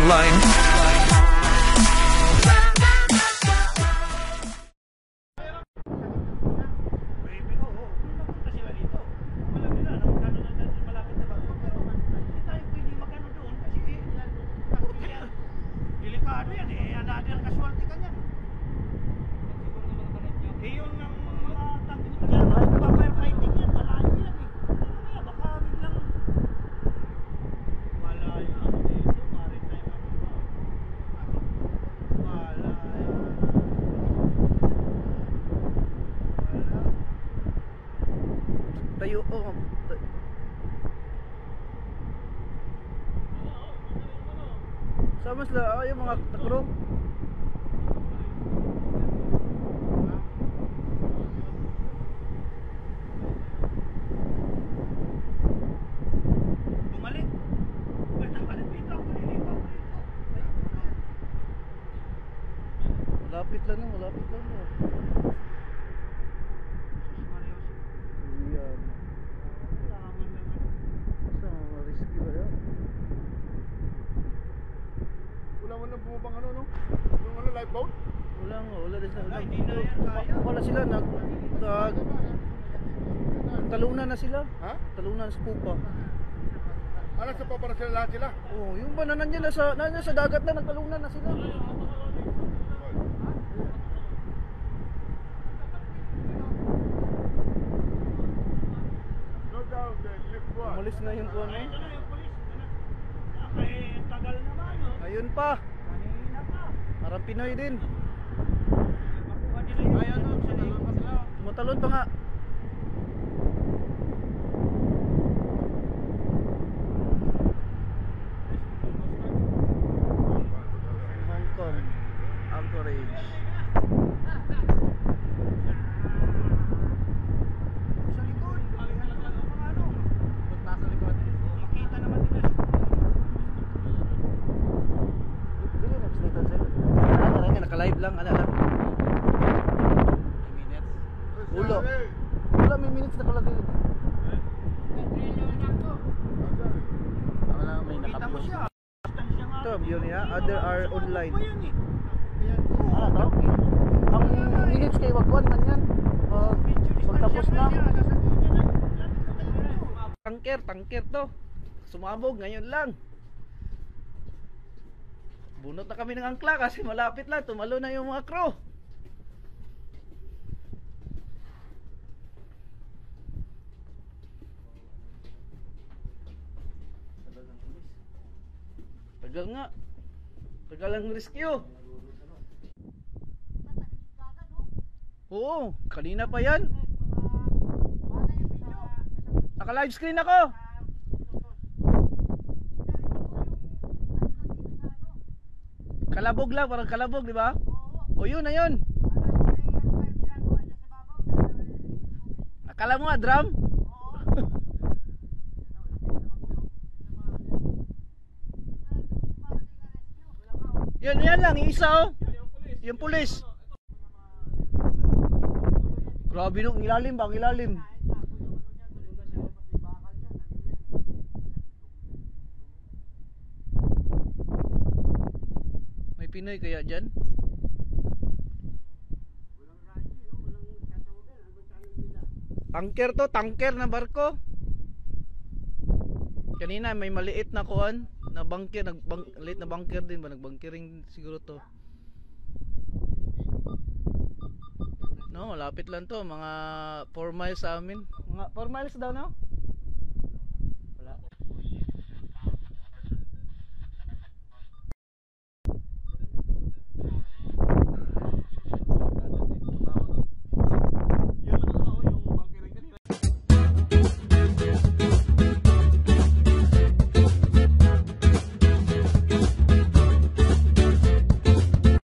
online. Delikado yan eh, another casualty ka niyan. Eh yung mga tangkot yan, firefighting yan, malayo yan eh. Ano yan, baka biglang wala yan dito, maritime ako ba? Wala yan. Wala. Tayo, oh. Sama sila, yung mga takro. Bumalik. Balik dito, dito. Malapit lang na, malapit lang na. Yan. Sa mga risky ba yan? Wala mo nang bumabang ano, no? Yung ano, lifeboat? Wala nga, wala din sila. Ay, di na yan kaya. Wala sila, talunan na sila. Ha? Talunan sa pupa. Ano sa para sila lahat sila? Oh, yung ba nandiyan na sa dagat na, nagtalunan na sila. No doubt, lift one. Umalis na yung kuwan eh. Ito na yung polis. Eh, tagal naman, no? Ayun pa. Kanina pa. Parang Pinoy din. Makuha nila yung... Ay, ano, sinalipas lang. Tumatalon pa nga. Hong Kong, Anchorage. Sa likod. Mga ano. Punta sa likod. Makita naman nila. Dili na bisnitan sila. Nga naka-live lang, ano lang. Ulo. Wala, may minutes na kalagay. Wala, may Kita mo siya. Distansya nga. Ito, view niya. Other are online. Ba yan eh? Ano to? Ang minutes kay wagwan man yan. Pagtapos na. Tangker to. Sumabog ngayon lang. Bunot na kami ng angkla kasi malapit lang. Tumalo na yung mga crew. Tagal nga. Tagal ang rescue. Oo, kanina pa yan. Naka-live screen ako. Kalabog lang, parang kalabog, di ba? O yun na yun. Akala mo nga drum? Yan lang, isa oh. Yung pulis. Grabe nung ilalim ba, ang ilalim. May Pinoy kaya dyan? Tanker na barko. Kanina may maliit na kuan na bunker, maliit na bunker din ba, nagbunkering siguro to. No, malapit lang to, mga 4 miles sa amin. Mga 4 miles daw no?